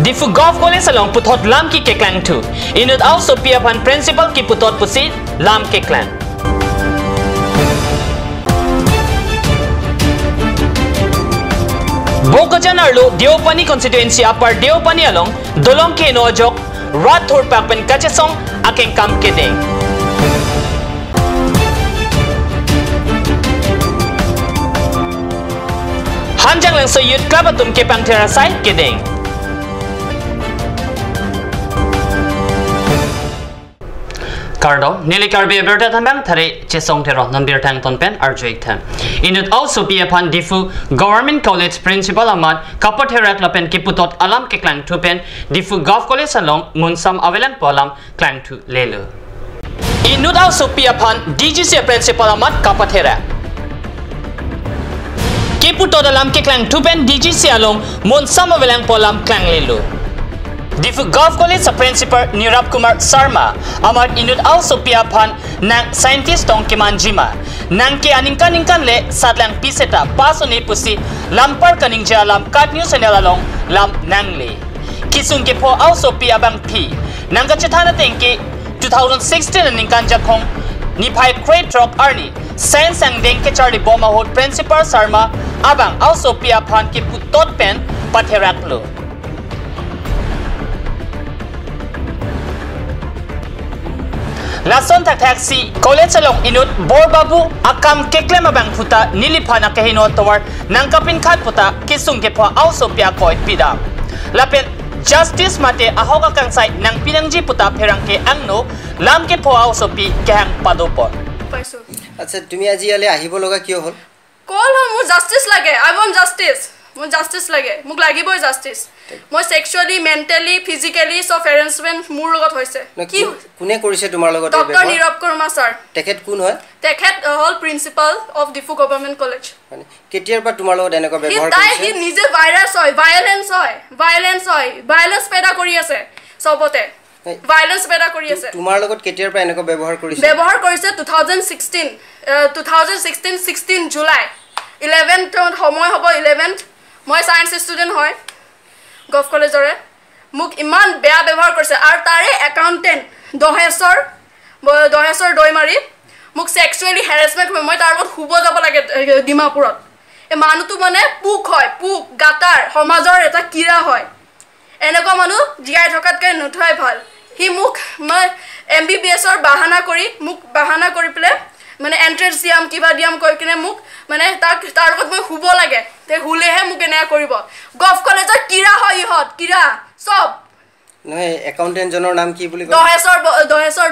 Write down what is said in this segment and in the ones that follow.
Difu Golf College along putot lam ki keklang tu. Inut also piapan principal ki putot pusit lam keklang. Bokajan arlo Deopani constituency upper Deopani along dolong ke nojok rat thor papen kachesong akeng kam kedeng. Hanjang lang so youth club atum ke pangtera side kedeng. Cardo, nili karbi berta tambang thare chesong tero nambir tang tonpen arjoik tham. Inut also be upon Difu Government College Principal Ahmad Kapathera klapen kiputot alam ke klang tupen Difu Golf College along munsam avelang polam klang tu lelo. Inut also be upon DGC Principal Ahmad Kapathera. Kiputot alam ke klang tupen DGC along munsam avelang polam klang lelo. Difu Golf College sa Principal Nirab Kumar Sarma amar inut also piapan nang scientist tong kimanjima nang ke aningkan le sadlang piseta paso ni pusi lampar kaning jalam kat news channel along lam nangle kisung ke po also piabang pi nang ka chithana tengke 2016 ningkan jakhong ni phai crate truck arni science ang deng ke charlie boma hot Principal Sarma abang also piapan ke putot pen patheraklo. Lason tak taxi college along inut borbabu akam keklema bang puta nilipana kahino towar nang kapin khat puta kisung ke po also pia koit pida lapet justice mate ahoga kang sai nang pinangji puta pherang ke angno lam ke po also pi kahang padopor acha tumi aji ale ahibo loga kiyo hol call ho justice lage I want justice mo justice lage muk lagibo justice মই sexually mentally physically so harassment মোৰ লগত হৈছে কি কোনে কৰিছে তোমাৰ লগত doctor নীৰৱ কৰ্মা sir তেখেত কোন হয় তেখেত হল principal of Diphu government college মানে কেতিয়াৰ পৰা তোমাৰ লগত এনেকুৱা ব্যৱহাৰ কৰিছে হি নিজে ভাইৰাছ হয় ভাইলেন্স পেদা কৰি আছে সবতে ভাইলেন্স পেদা কৰি আছে তোমাৰ লগত কেতিয়াৰ পৰা এনেকুৱা ব্যৱহাৰ কৰিছে 16 জুলাই 11th সময় হ'ব 11th মই সায়েন্স ষ্টুডেন্ট হয় গভ কলেজৰে মুক ইমান বেয়া ব্যৱহাৰ কৰিছে আৰু তাৰে একাউন্টেন্ট দহেশ্বৰ দৈমাৰী মুক সেক্সুৱেলি হ্যাৰাসমেন্ট হয় মই তাৰ লগত খুব যাব লাগে ডিমাপুৰত এ মানুহটো মানে পুক হয় পুক গাটাৰ সমাজৰ এটা কিৰা হয় এনেকুৱা মানুহ জিয়াই থকাতকৈ নথৈ ভাল হি মুক মই এমবিবিএছৰ বাহানা কৰি পেলে মানে এন্ট্ৰেন্স দিয়াম কিবা দিয়াম কৈ কিনে মুক মানে তাৰ লগত মই খুব লাগে তে হুলেহে মুক এনে কৰিব গভ কলেজৰ কিৰা হয় ইহত কিৰা সব নহয় একাউন্টেন্ট জনৰ নাম কি বুলি কয় দহেশ্বৰ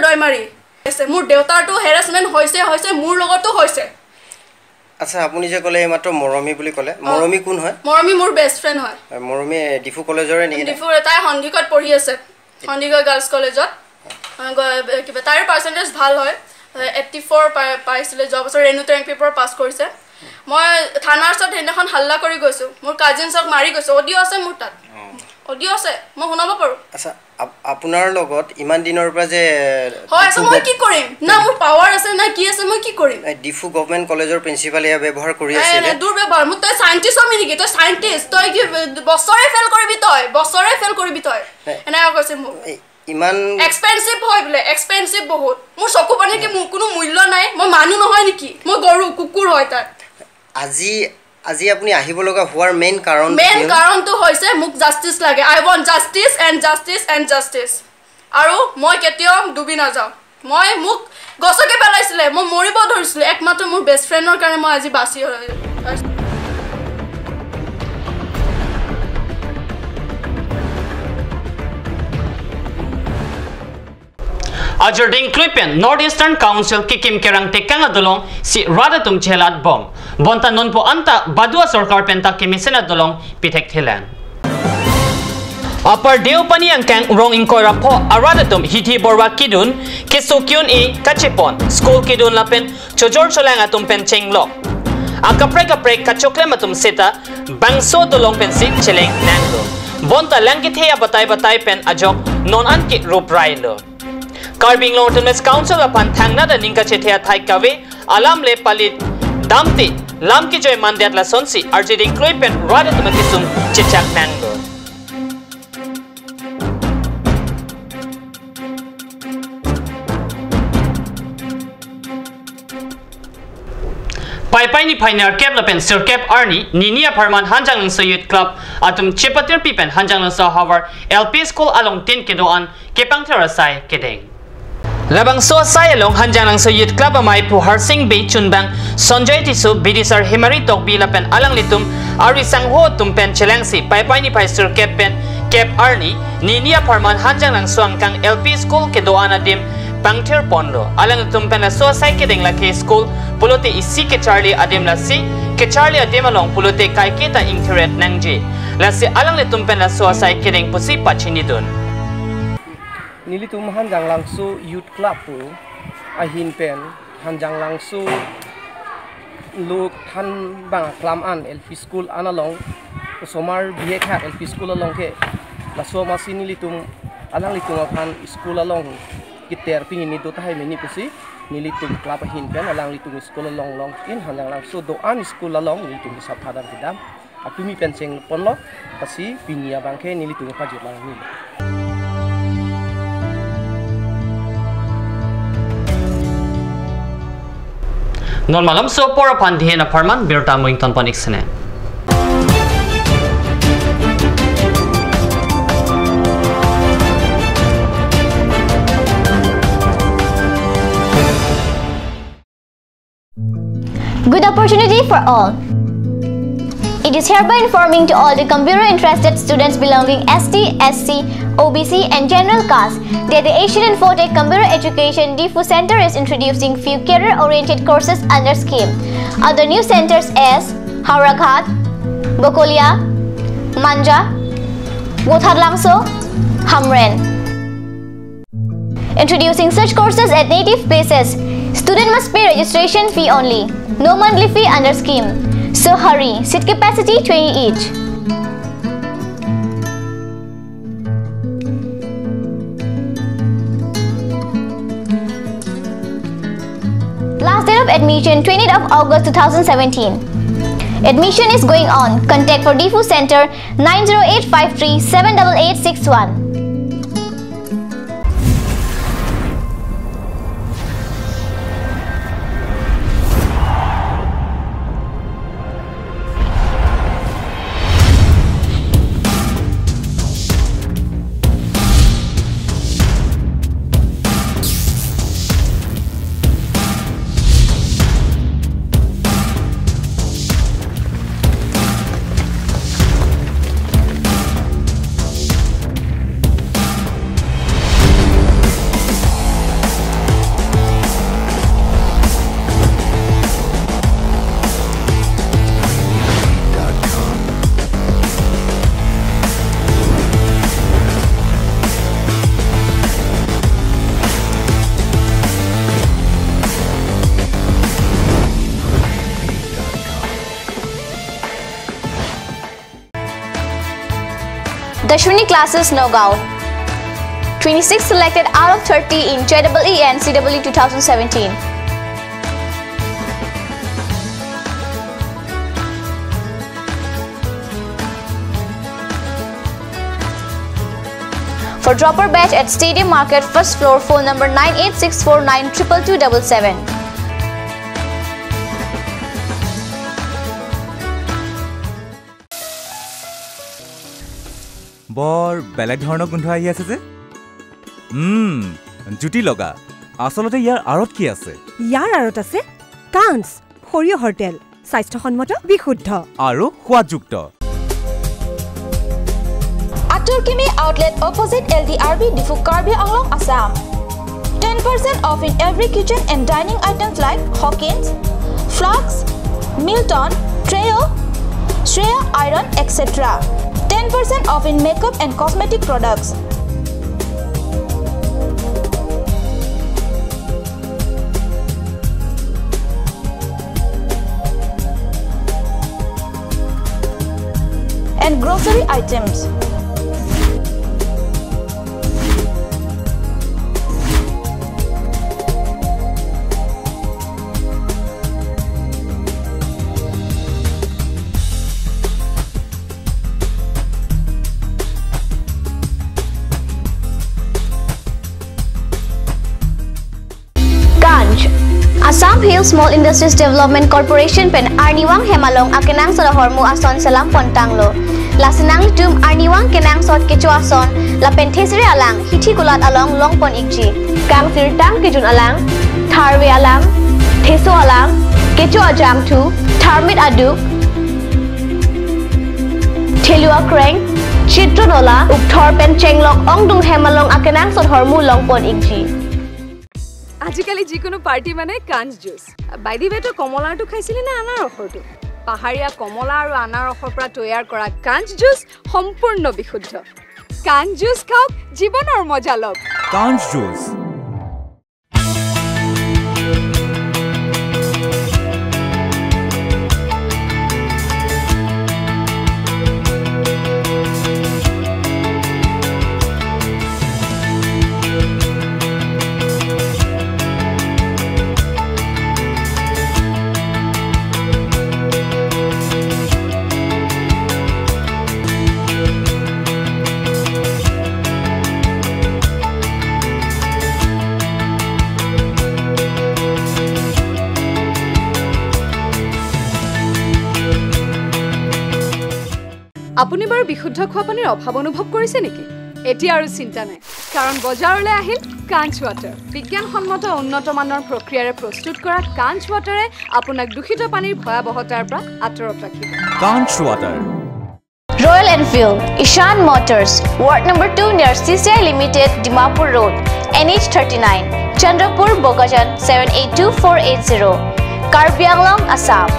দৈমাৰী মোৰ দেউতাৰটো হেৰাসমেন্ট হৈছে মোৰ লগতো হৈছে আচ্ছা আপুনি যে কলে মাত্ৰ মৰমি বুলি কলে মৰমি কোন হয় মৰমি মোৰ বেষ্ট ফ্ৰেন্ড হয় মৰমি ডিফু কলেজৰে নেকি ডিফু তাই সন্ধিকত পঢ়ি আছে সন্ধিকত গাৰ্লছ কলেজত কিবা তাইৰ পাৰ্চেন্টেজ ভাল হয় 84 পাইছিলে যোৱা বছৰ ৰেণুতে ৰেংক পেপাৰ পাছ কৰিছে মই থানাৰ ওচৰত হেনেখন হাল্লা কৰি গৈছো মোৰ কাজিনছক মাৰি গৈছো অডিও আছে মোৰ তাত অডিও আছে মই শুনাব পাৰো আচ্ছা আপোনাৰ লগত ইমান দিনৰ পৰা যে হয় সো মই কি কৰিম না মোৰ পাৱাৰ আছে না কি আছে মই কি কৰিম ডিফু গভৰ্ণমেন্ট কলেজৰ প্ৰিন্সিপাল এয়া ব্যৱহাৰ কৰি আছে না দূৰ ব্যৱহাৰ মই তই সায়েন্টিষ্ট হমি নেকি তই সায়েন্টিষ্ট তই কি বছৰে ফেল কৰিবি তই এনা কৈছে মোক ইমান এক্সপেন্সিভ হয় বলে এক্সপেন্সিভ বহুত মোৰ চকু পানে কি কোনো মূল্য নাই মই মানুহ নহয় নেকি মই গৰু কুকুৰ হয় তাত আজি আপুনি আহিব লগা হোৱাৰ মেইন কাৰণটো হৈছে মোক জাস্টিস লাগে আই ওয়ান্ট জাস্টিস আৰু মই কেতিয়াও ডুবি না যাও মই মোক গছকে পেলাইছিলে মই মৰিব ধৰিছিল একমাত্ৰ মোৰ বেষ্ট ফ্ৰেণ্ডৰ কাৰণে মই আজি বাছি Ajor ding klipen Northeastern Council kikim kerang tekang adolong si radatum chelat bom bonta non po anta badua sarkar penta kimisena dolong pitek thilan Upper Deopani angkang rong inkoira po aradatum hiti borwa kidun kesukyun e kachipon school kidun lapen chojor cholang atum pen chenglo akaprek kachoklem atum seta bangso dolong pensi cheleng nanglo bonta langkitheya batai pen ajok non anki rup railo Carbing Long-Term Council upon Tangna the Ninka Chetia Taikawe, Alam Le Palit, Damti, Lam Kijoy Mandat La Sonsi, Arjiding Kloipen, Radatumakisum, Chichak Nango. pai ni pioneer cap lapen sir cap arni ninia parman hanjang lang sa youth club atum chepatir pipen hanjang lang sa Howard LP school along 10 kedoan kepang terasai kedeng labang so sai along hanjang lang sa youth club amai pu harsing be chunbang Sanjay Tisu bidisar himari tok bilapen alang litum ari sangho tumpen chelangsi pai ni pai sir cap pen cap arni ninia parman hanjang lang suang kang LP school kedoan adim Pangtir Pondo alang tumpen la so sai kedeng la ke school pulote isi ke Charlie adim la si ke Charlie adim along pulote kai kita ingteret nangji la si alang le tumpen la so sai kedeng pusi pachini dun nilitum hanjang langsu youth club pu ahin pen hanjang langsu luk han bang klam an LP school analong somar bihe khat LP school along ke la so masi nilitum alang litung akan school along kiter pingin itu tahai meni pusi nilitum club ahin pen alang litung school along long in hanjang langsu doan school along nilitum sa phadar kidam atumi penseng ponlo pasi pinia bangke nilitum phajit lang ni non malam so pora pandhihen aparman birta moington panik sene Good opportunity for all. It is hereby informing to all the computer-interested students belonging ST, SC, OBC and General Caste that the Asian Infotech Computer Education DIFU Center is introducing few career-oriented courses under scheme. Other new centers as Hauraghat, Bokolia, Manja, Gotharlangso, Hamren. Introducing such courses at native places. Student must pay registration fee only. No monthly fee under scheme. So hurry, seat capacity 20 each. Last date of admission 20th of August 2017. Admission is going on. Contact for DIFU Center 90853 78861. Dashwini classes Nagaon. 26 selected out of 30 in JEE and CEE 2017. For dropper batch at Stadium Market, first floor, phone number 98649 22277. বৰ বেলেগ ধৰণৰ গোন্ধ আহি আছে যে জুটি লগা আসলতে ইয়াৰ আৰত কি আছে ইয়াৰ আৰত আছে কান্স সৰিয়হৰ তেল স্বাস্থ্যসন্মত বিশুদ্ধ আৰু সোৱাদযুক্ত Aturkimi outlet opposite LDRB Difu Karbi Anglong Assam. 10% off in every kitchen and dining items like Hawkins, Flax, Milton, Treo, Shreya Iron, etc. 10% off in makeup and cosmetic products. And grocery items. Assam Hills Small Industries Development Corporation pen Arniwang Hemalong akenang sa hormu ason salam pontanglo. Lasinang litum Arniwang kenang sot kecu ason la penthesiri alang hithi kulat along longpon ikji. Kang sirtang kijun alang, tharwe alang, theso alang, kecu ajam tu, tharmit aduk, thelua kreng, chitronola, ukthor pen chenglok ongdung Hemalong akenang sot hormu longpon ikji. আজিকালি যিকোনো party মানে কাঞ্চ juice by the বেটো কমলাটো খাইছিলি না আনাৰ ৰসটো পাহাৰীয়া কমলা আৰু আনাৰ ৰসৰ পৰা তৈয়াৰ কৰা কাঞ্চ জুচ সম্পূৰ্ণ বিশুদ্ধ কাঞ্চ জুচ খাওক জীৱনৰ মজা লওক কাঞ্চ জুচ আপুনি বাৰু বিশুদ্ধ খোৱা পানীৰ অভাৱ অনুভৱ কৰিছে নেকি এতিয়া আৰু চিন্তা নাই কাৰণ বজাৰলৈ আহিল কাঞ্চ ৱাটাৰ বিজ্ঞানসন্মত উন্নত মানৰ প্ৰক্ৰিয়াৰে প্ৰস্তুত কৰা কাঞ্চ ৱাটাৰে আপোনাক দূষিত পানীৰ ভয়াৱহতাৰ পৰা আঁতৰত ৰাখিব কাঞ্চ water Royal Enfield, Ishan Motors, Ward number 2 near CCI Limited, Dimapur Road, NH39, Chandrapur, Bogajan 782480, Karbi Anglong, Assam.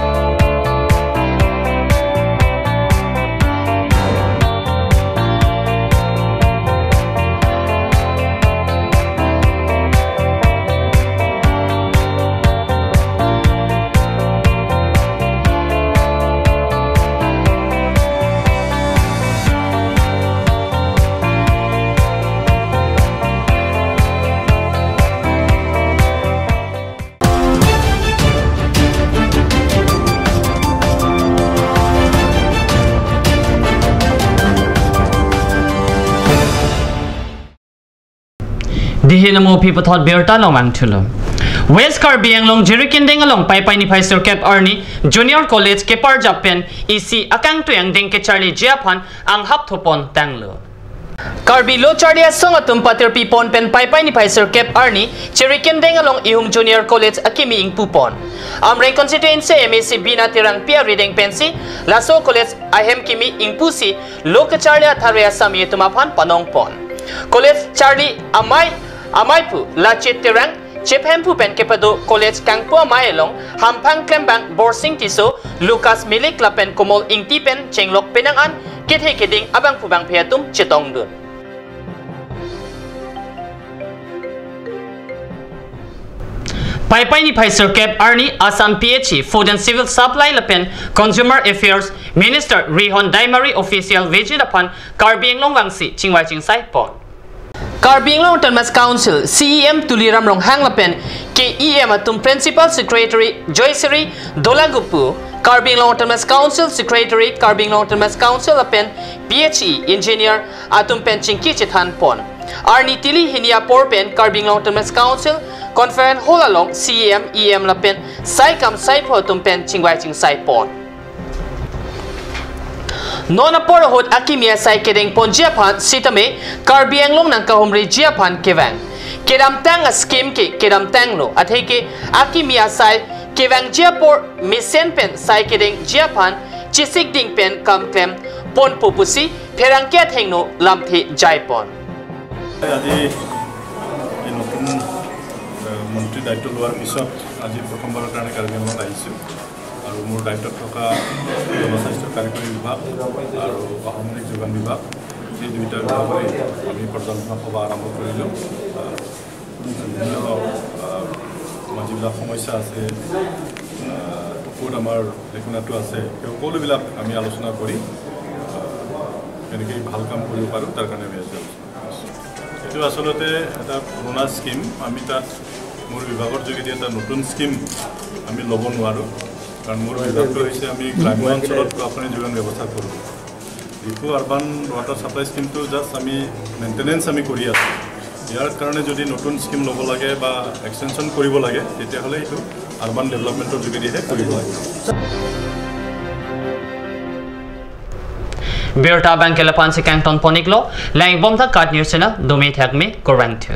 Dihinamo people thought Berta Lomang Tulo. West Karbi Anglong Jerikinding along Pai ni Pfizer Cap Arni Junior College Kepar Japan EC Akang Tuyang Ding ke Charlie Japan ang hapthopon tanglo. Karbi Lo Charlie Asong atum patir pipon pen Pai ni Pfizer Cap Arni Jerikinding along Ihum Junior College Akimi ing pupon. Amreng constituency MAC Bina Tirang Pia Reading Pensi Laso College Ahem Kimi ing Pusi Lo ke Charlie Atharia Sami tumapan panongpon. College Charlie Amaipu La Chitterang Chiphempu Pen Kepado College Kangpo Maelong Hampang Klembang Borsing Tiso Lucas Milik Lapen Komol Ingti Pen Chenglok Penangan Kithe Kiding Abang Pubang Piatum Chitong Dun Pai ni Pfizer Cap Arni Assam PHE Food and Civil Supply Lapen Consumer Affairs Minister Rihon Daimari Official Vigil upon Karbi Anglong Wangsi Chingwai Chingsai Pon Karbi Anglong Autonomous Council CEM Tuliram Rong Hang Lapen KEM atum Principal Secretary Joycery Dolagupu Karbi Anglong Autonomous Council Secretary Karbi Anglong Autonomous Council Lapen PHE Engineer atum pen Chingki Chithan Pon Arni Tili Hinia Porpen Karbi Anglong Autonomous Council Conference Hall along CEM EM Lapen Saikam Saipo atum pen Chingwai Chingsai Pon Nona porahot akimia sai kedeng pon Japan sitame Karbi Anglong nang kahumri Japan kevang kedamtang a scheme ke kedamtang lo atheke akimia sai kevang Japor misen pen sai kedeng Japan chisik ding pen kam klem pon popusi pherangkia thengno lamthi jaipon আজি নতুন মন্ত্ৰী দায়িত্ব লোৱাৰ পিছত আজি প্ৰথমবাৰৰ কাৰণে কাৰ্বি আংলঙত আহিছোঁ আৰু মোৰ দায়িত্বত থকা জনস্বাস্থ্য কাৰিকৰী বিভাগ আৰু অসামৰিক যোগান বিভাগ এই দুইটা বিভাগৰে আমি পৰ্যালোচনা সভা আৰম্ভ কৰিলোঁ বিভিন্ন যিবিলাক সমস্যা আছে ক'ত আমাৰ লেখনাটো আছে সেই সকলোবিলাক আমি আলোচনা কৰি কেনেকৈ ভাল কাম কৰিব পাৰোঁ তাৰ কাৰণে আমি আছোঁ এইটো আচলতে এটা পুৰণা স্কিম আমি তাত মোৰ বিভাগৰ যোগেদি এটা নতুন স্কিম আমি ল'ব নোৱাৰোঁ কাৰণ মোৰ বিভাগটো হৈছে আমি গ্ৰাম্য অঞ্চলত পানী যোগান ব্যৱস্থা কৰোঁ যিটো আৰ্বান ৱাটাৰ ছাপ্লাই স্কিমটো জাষ্ট আমি মেইনটেনেন্স আমি কৰি আছোঁ ইয়াৰ কাৰণে যদি নতুন স্কিম ল'ব লাগে বা এক্সটেনশ্যন কৰিব লাগে তেতিয়াহ'লে এইটো আৰবান ডেভেলপমেণ্টৰ যোগেদিহে কৰিব লাগিব Birta Bangkela Pansi Kangton Poniklo, Lang Bomta Kat News na Dumi Thakmi Koranthu.